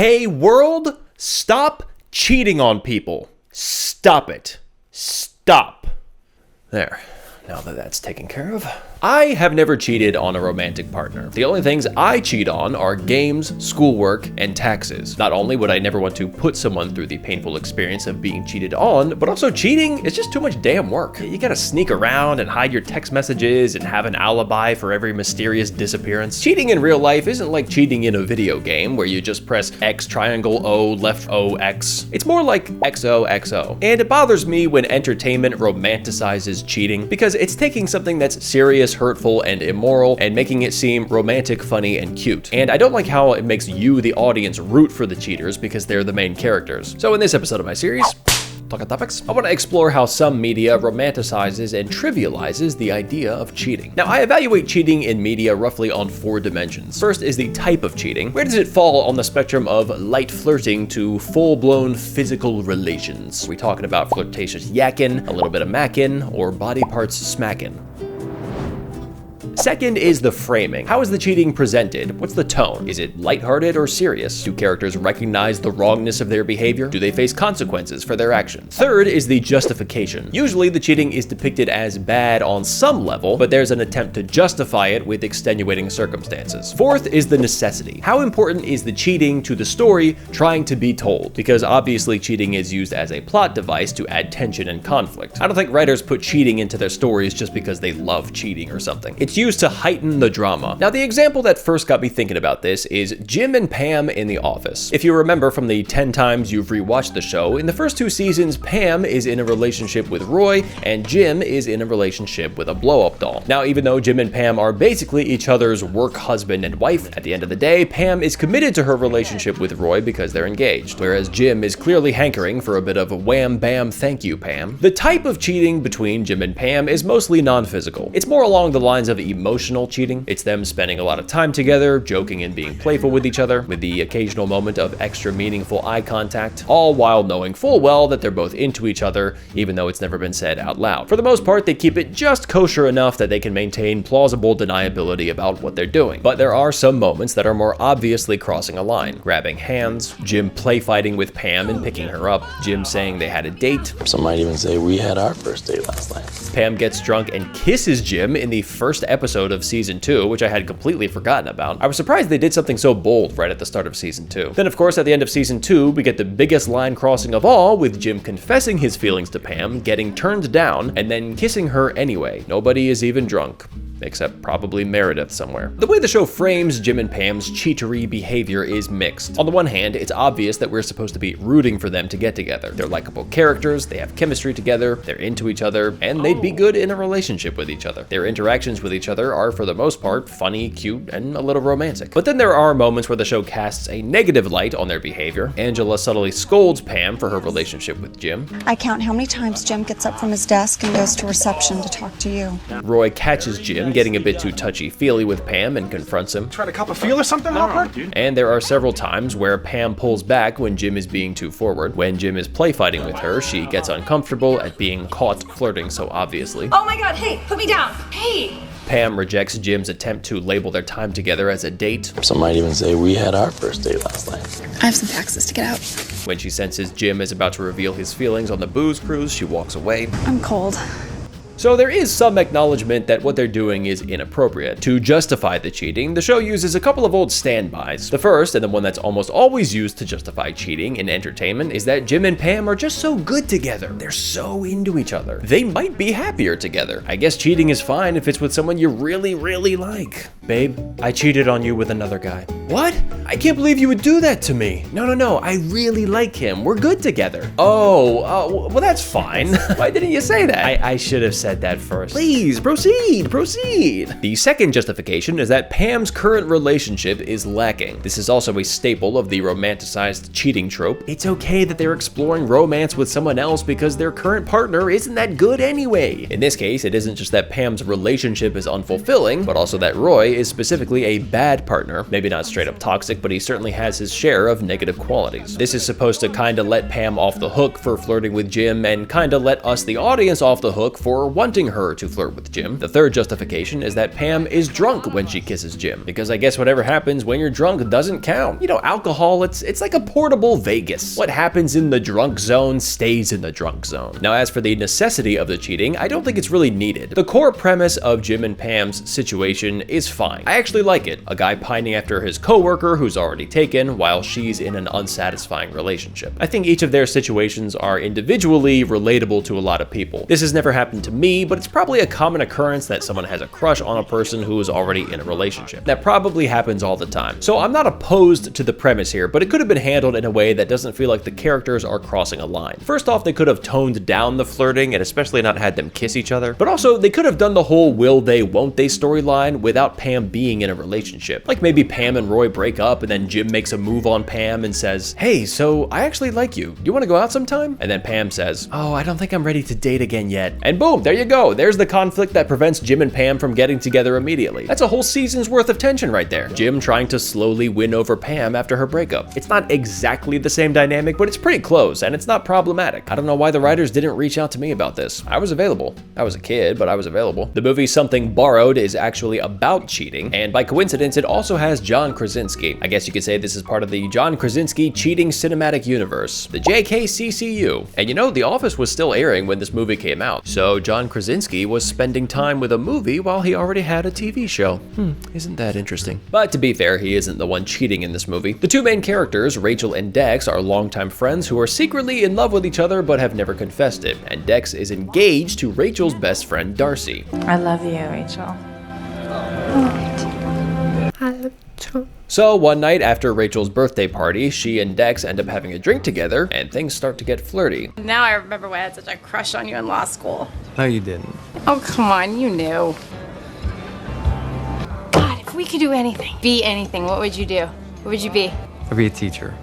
Hey world, stop cheating on people. Stop it. Stop. There. Now that that's taken care of. I have never cheated on a romantic partner. The only things I cheat on are games, schoolwork, and taxes. Not only would I never want to put someone through the painful experience of being cheated on, but also cheating is just too much damn work. You gotta sneak around and hide your text messages and have an alibi for every mysterious disappearance. Cheating in real life isn't like cheating in a video game where you just press X triangle O left O X. It's more like XOXO. And it bothers me when entertainment romanticizes cheating because it's taking something that's serious, hurtful, and immoral and making it seem romantic, funny, and cute. And I don't like how it makes you, the audience, root for the cheaters because they're the main characters. So in this episode of my series, Talking Topics, I want to explore how some media romanticizes and trivializes the idea of cheating. Now, I evaluate cheating in media roughly on 4 dimensions. First is the type of cheating. Where does it fall on the spectrum of light flirting to full-blown physical relations? Are we talking about flirtatious yakking, a little bit of macking, or body parts smacking? Second is the framing. How is the cheating presented? What's the tone? Is it lighthearted or serious? Do characters recognize the wrongness of their behavior? Do they face consequences for their actions? Third is the justification. Usually the cheating is depicted as bad on some level, but there's an attempt to justify it with extenuating circumstances. Fourth is the necessity. How important is the cheating to the story trying to be told? Because obviously cheating is used as a plot device to add tension and conflict. I don't think writers put cheating into their stories just because they love cheating or something. It's used to heighten the drama. Now, the example that first got me thinking about this is Jim and Pam in The Office. If you remember from the 10 times you've rewatched the show, in the first 2 seasons, Pam is in a relationship with Roy, and Jim is in a relationship with a blow-up doll. Now, even though Jim and Pam are basically each other's work husband and wife, at the end of the day, Pam is committed to her relationship with Roy because they're engaged, whereas Jim is clearly hankering for a bit of a wham bam thank you, Pam. The type of cheating between Jim and Pam is mostly non-physical. It's more along the lines of emotional cheating. It's them spending a lot of time together, joking and being playful with each other, with the occasional moment of extra meaningful eye contact, all while knowing full well that they're both into each other, even though it's never been said out loud. For the most part, they keep it just kosher enough that they can maintain plausible deniability about what they're doing. But there are some moments that are more obviously crossing a line. Grabbing hands, Jim play fighting with Pam and picking her up, Jim saying they had a date. Some might even say we had our first date last night. Pam gets drunk and kisses Jim in the first episode of season 2, which I had completely forgotten about. I was surprised they did something so bold right at the start of season 2. Then of course at the end of season 2, we get the biggest line crossing of all, with Jim confessing his feelings to Pam, getting turned down, and then kissing her anyway. Nobody is even drunk. Except probably Meredith somewhere. The way the show frames Jim and Pam's cheatery behavior is mixed. On the one hand, it's obvious that we're supposed to be rooting for them to get together. They're likable characters, they have chemistry together, they're into each other, and they'd be good in a relationship with each other. Their interactions with each other are, for the most part, funny, cute, and a little romantic. But then there are moments where the show casts a negative light on their behavior. Angela subtly scolds Pam for her relationship with Jim. I count how many times Jim gets up from his desk and goes to reception to talk to you. Roy catches Jim getting a bit too touchy-feely with Pam and confronts him. Try to cop a feel or something, Hopper? And there are several times where Pam pulls back when Jim is being too forward. When Jim is play fighting with her, she gets uncomfortable at being caught flirting so obviously. Oh my god, hey, put me down. Hey! Pam rejects Jim's attempt to label their time together as a date. Some might even say we had our first date last night. I have some taxes to get out. When she senses Jim is about to reveal his feelings on the booze cruise, she walks away. I'm cold. So there is some acknowledgement that what they're doing is inappropriate. To justify the cheating, the show uses a couple of old standbys. The first, and the one that's almost always used to justify cheating in entertainment, is that Jim and Pam are just so good together. They're so into each other. They might be happier together. I guess cheating is fine if it's with someone you really, really like. Babe, I cheated on you with another guy. What? I can't believe you would do that to me. No, I really like him. We're good together. Oh, well that's fine. Why didn't you say that? I should have said that first. Please, proceed. The second justification is that Pam's current relationship is lacking. This is also a staple of the romanticized cheating trope. It's okay that they're exploring romance with someone else because their current partner isn't that good anyway. In this case, it isn't just that Pam's relationship is unfulfilling, but also that Roy is specifically a bad partner. Maybe not straight up toxic, but he certainly has his share of negative qualities. This is supposed to kinda let Pam off the hook for flirting with Jim and kinda let us, the audience, off the hook for wanting her to flirt with Jim. The third justification is that Pam is drunk when she kisses Jim, because I guess whatever happens when you're drunk doesn't count. You know, alcohol, it's like a portable Vegas. What happens in the drunk zone stays in the drunk zone. Now, as for the necessity of the cheating, I don't think it's really needed. The core premise of Jim and Pam's situation is fine. I actually like it. A guy pining after his coworker who's already taken while she's in an unsatisfying relationship. I think each of their situations are individually relatable to a lot of people. This has never happened to me, but it's probably a common occurrence that someone has a crush on a person who is already in a relationship. That probably happens all the time. So I'm not opposed to the premise here, but it could have been handled in a way that doesn't feel like the characters are crossing a line. First off, they could have toned down the flirting and especially not had them kiss each other, but also they could have done the whole will they, won't they storyline without Pam being in a relationship. Like maybe Pam and Roy break up and then Jim makes a move on Pam and says, "Hey, so I actually like you. Do you want to go out sometime?" And then Pam says, "Oh, I don't think I'm ready to date again yet." And boom, there you go. There's the conflict that prevents Jim and Pam from getting together immediately. That's a whole season's worth of tension right there. Jim trying to slowly win over Pam after her breakup. It's not exactly the same dynamic, but it's pretty close and it's not problematic. I don't know why the writers didn't reach out to me about this. I was available. I was a kid, but I was available. The movie Something Borrowed is actually about cheating, and by coincidence, it also has John Krasinski. I guess you could say this is part of the John Krasinski cheating cinematic universe, the JKCCU. And you know, The Office was still airing when this movie came out, so John Krasinski was spending time with a movie while he already had a TV show. Isn't that interesting? But to be fair, he isn't the one cheating in this movie. The two main characters, Rachel and Dex, are longtime friends who are secretly in love with each other but have never confessed it, and Dex is engaged to Rachel's best friend, Darcy. I love you, Rachel. I love you too. So one night after Rachel's birthday party, she and Dex end up having a drink together, and things start to get flirty. Now I remember why I had such a crush on you in law school. No, you didn't. Oh, come on, you knew. God, if we could do anything, be anything, what would you do? What would you be? I'd be a teacher.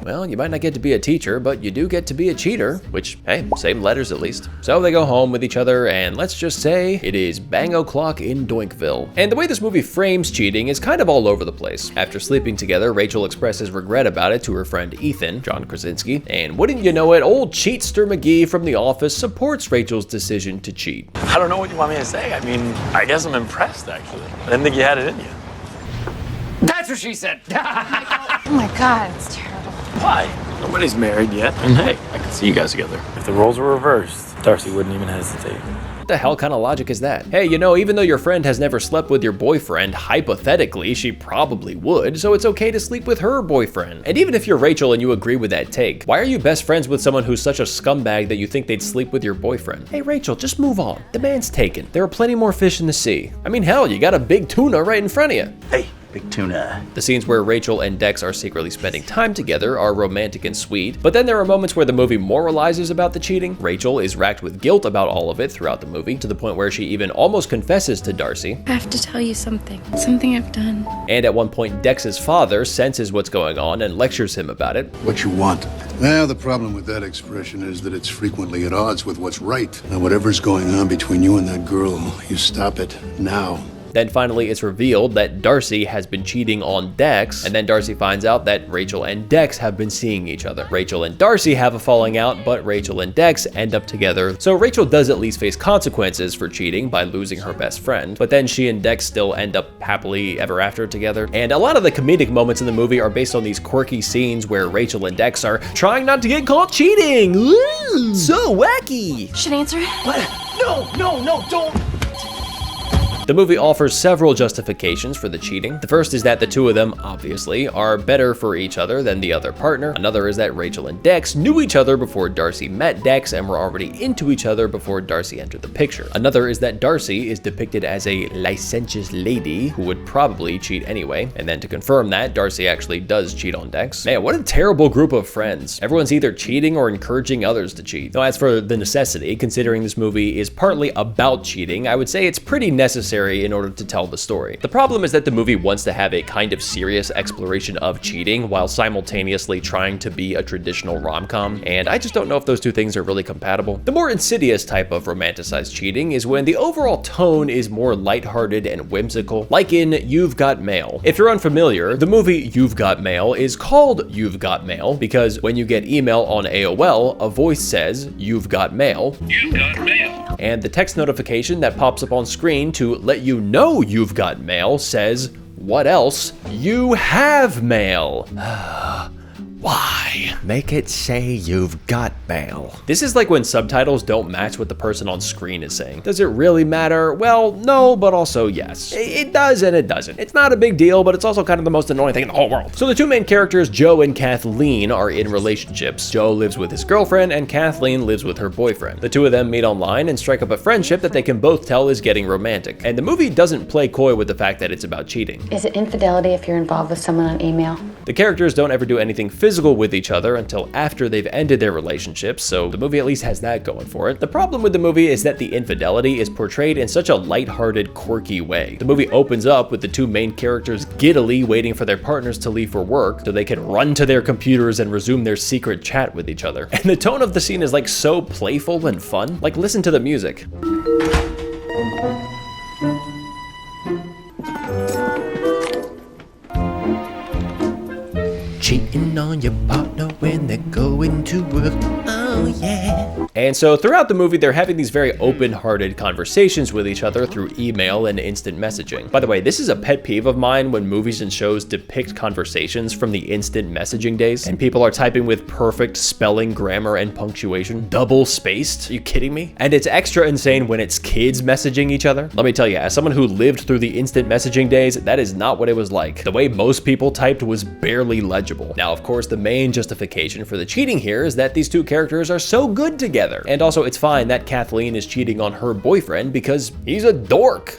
Well, you might not get to be a teacher, but you do get to be a cheater, which, hey, same letters at least. So they go home with each other, and let's just say it is bang o'clock in Doinkville. And the way this movie frames cheating is kind of all over the place. After sleeping together, Rachel expresses regret about it to her friend Ethan, John Krasinski, and wouldn't you know it, old Cheatster McGee from The Office supports Rachel's decision to cheat. I don't know what you want me to say. I mean, I guess I'm impressed, actually. I didn't think you had it in you. That's what she said. Oh my God, it's terrible. Why? Nobody's married yet. And hey, I can see you guys together. If the roles were reversed, Darcy wouldn't even hesitate. What the hell kind of logic is that? Hey, you know, even though your friend has never slept with your boyfriend, hypothetically, she probably would, so it's okay to sleep with her boyfriend. And even if you're Rachel and you agree with that take, why are you best friends with someone who's such a scumbag that you think they'd sleep with your boyfriend? Hey, Rachel, just move on. The man's taken. There are plenty more fish in the sea. I mean, hell, you got a big tuna right in front of you. Hey, big tuna. The scenes where Rachel and Dex are secretly spending time together are romantic and sweet, but then there are moments where the movie moralizes about the cheating. Rachel is racked with guilt about all of it throughout the movie, to the point where she even almost confesses to Darcy. I have to tell you something I've done. And at one point, Dex's father senses what's going on and lectures him about it. What you want. Well, the problem with that expression is that it's frequently at odds with what's right. Now, whatever's going on between you and that girl, you stop it now. Then finally it's revealed that Darcy has been cheating on Dex, and then Darcy finds out that Rachel and Dex have been seeing each other. Rachel and Darcy have a falling out, but Rachel and Dex end up together. So Rachel does at least face consequences for cheating by losing her best friend, but then she and Dex still end up happily ever after together. And a lot of the comedic moments in the movie are based on these quirky scenes where Rachel and Dex are trying not to get caught cheating. Ooh, so wacky. Should I answer it? What? No, don't. The movie offers several justifications for the cheating. The first is that the two of them, obviously, are better for each other than the other partner. Another is that Rachel and Dex knew each other before Darcy met Dex and were already into each other before Darcy entered the picture. Another is that Darcy is depicted as a licentious lady who would probably cheat anyway. And then to confirm that, Darcy actually does cheat on Dex. Man, what a terrible group of friends. Everyone's either cheating or encouraging others to cheat. Now, as for the necessity, considering this movie is partly about cheating, I would say it's pretty necessary necessary in order to tell the story. The problem is that the movie wants to have a kind of serious exploration of cheating while simultaneously trying to be a traditional rom-com, and I just don't know if those two things are really compatible. The more insidious type of romanticized cheating is when the overall tone is more lighthearted and whimsical, like in You've Got Mail. If you're unfamiliar, the movie You've Got Mail is called You've Got Mail because when you get email on AOL, a voice says, "You've got mail." You've got mail. And the text notification that pops up on screen to let you know you've got mail says, "What else? You have mail." Why? Make it say you've got mail. This is like when subtitles don't match what the person on screen is saying. Does it really matter? Well, no, but also yes. It does and it doesn't. It's not a big deal, but it's also kind of the most annoying thing in the whole world. So the two main characters, Joe and Kathleen, are in relationships. Joe lives with his girlfriend and Kathleen lives with her boyfriend. The two of them meet online and strike up a friendship that they can both tell is getting romantic. And the movie doesn't play coy with the fact that it's about cheating. Is it infidelity if you're involved with someone on email? The characters don't ever do anything physical with each other until after they've ended their relationships, so the movie at least has that going for it. The problem with the movie is that the infidelity is portrayed in such a lighthearted, quirky way. The movie opens up with the two main characters giddily waiting for their partners to leave for work so they can run to their computers and resume their secret chat with each other. And the tone of the scene is like so playful and fun. Like, listen to the music. Cheating on your partner when they're going to work. Oh yeah. And so throughout the movie, they're having these very open-hearted conversations with each other through email and instant messaging. By the way, this is a pet peeve of mine when movies and shows depict conversations from the instant messaging days, and people are typing with perfect spelling, grammar, and punctuation, double spaced. Are you kidding me? And it's extra insane when it's kids messaging each other. Let me tell you, as someone who lived through the instant messaging days, that is not what it was like. The way most people typed was barely legible. Now, of course, the main justification for the cheating here is that these two characters are so good together. And also, it's fine that Kathleen is cheating on her boyfriend because he's a dork.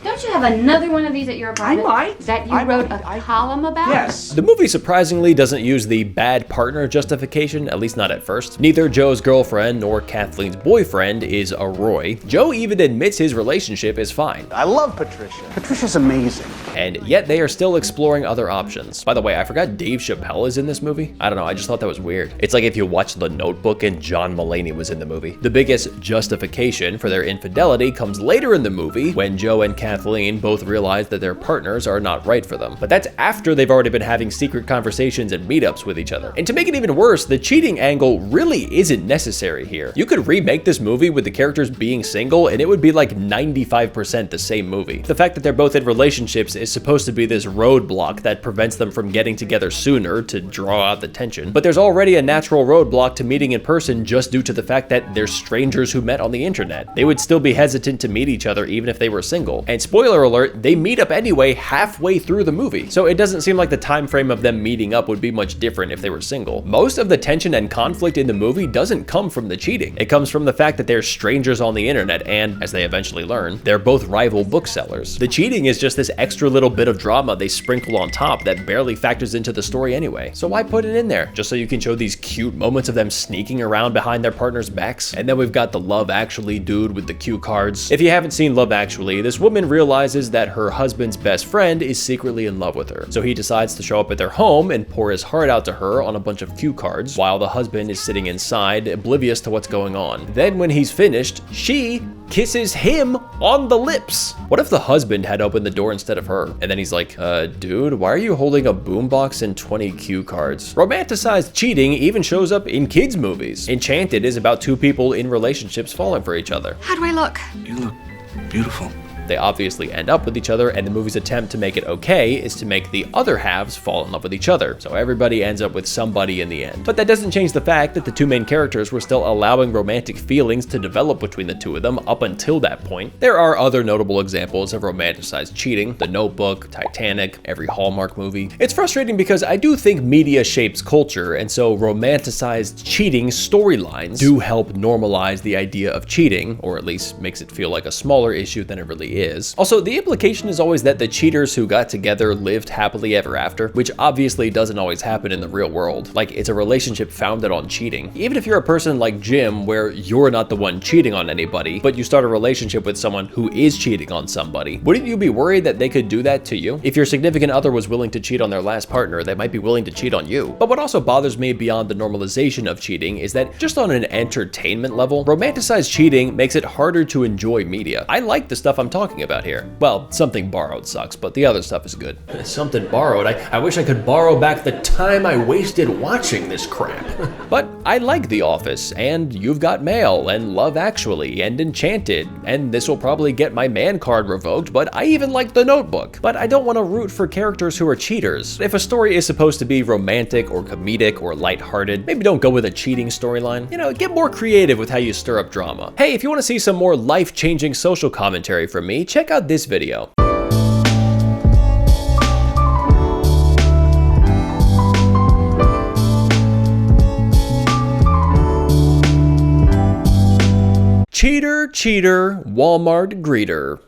Don't you have another one of these at your apartment? I might. That you wrote a column about? Yes. The movie surprisingly doesn't use the bad partner justification, at least not at first. Neither Joe's girlfriend nor Kathleen's boyfriend is a Roy. Joe even admits his relationship is fine. I love Patricia. Patricia's amazing. And yet they are still exploring other options. By the way, I forgot Dave Chappelle is in this movie. I don't know, I just thought that was weird. It's like if you watched The Notebook and John Mulaney was in the movie. The biggest justification for their infidelity comes later in the movie when Joe and Kathleen both realize that their partners are not right for them. But that's after they've already been having secret conversations and meetups with each other. And to make it even worse, the cheating angle really isn't necessary here. You could remake this movie with the characters being single and it would be like 95% the same movie. The fact that they're both in relationships is supposed to be this roadblock that prevents them from getting together sooner to draw out the tension. But there's already a natural roadblock to meeting in person just due to the fact that they're strangers who met on the internet. They would still be hesitant to meet each other even if they were single. And spoiler alert, they meet up anyway halfway through the movie. So it doesn't seem like the time frame of them meeting up would be much different if they were single. Most of the tension and conflict in the movie doesn't come from the cheating. It comes from the fact that they're strangers on the internet and, as they eventually learn, they're both rival booksellers. The cheating is just this extra little bit of drama they sprinkle on top that barely factors into the story anyway. So why put it in there? Just so you can show these cute moments of them sneaking around behind their partners' backs? And then we've got the Love Actually dude with the cue cards. If you haven't seen Love Actually, this woman realizes that her husband's best friend is secretly in love with her. So he decides to show up at their home and pour his heart out to her on a bunch of cue cards while the husband is sitting inside, oblivious to what's going on. Then when he's finished, she kisses him on the lips. What if the husband had opened the door instead of her? And then he's like, dude, why are you holding a boombox and 20 cue cards? Romanticized cheating even shows up in kids' movies. Enchanted is about two people in relationships falling for each other. How do I look? You look beautiful. They obviously end up with each other, and the movie's attempt to make it okay is to make the other halves fall in love with each other. So everybody ends up with somebody in the end. But that doesn't change the fact that the two main characters were still allowing romantic feelings to develop between the two of them up until that point. There are other notable examples of romanticized cheating: The Notebook, Titanic, every Hallmark movie. It's frustrating because I do think media shapes culture, and so romanticized cheating storylines do help normalize the idea of cheating, or at least makes it feel like a smaller issue than it really really is. Also, the implication is always that the cheaters who got together lived happily ever after, which obviously doesn't always happen in the real world. Like, it's a relationship founded on cheating. Even if you're a person like Jim, where you're not the one cheating on anybody, but you start a relationship with someone who is cheating on somebody, wouldn't you be worried that they could do that to you? If your significant other was willing to cheat on their last partner, they might be willing to cheat on you. But what also bothers me beyond the normalization of cheating is that just on an entertainment level, romanticized cheating makes it harder to enjoy media. I like the stuff I'm talking about here. Well, Something Borrowed sucks, but the other stuff is good. Something Borrowed? I wish I could borrow back the time I wasted watching this crap. But I like The Office, and You've Got Mail, and Love Actually, and Enchanted, and this will probably get my man card revoked, but I even like The Notebook. But I don't want to root for characters who are cheaters. If a story is supposed to be romantic or comedic or lighthearted, maybe don't go with a cheating storyline. You know, get more creative with how you stir up drama. Hey, if you want to see some more life-changing social commentary from me, check out this video. Cheater, cheater, Walmart greeter.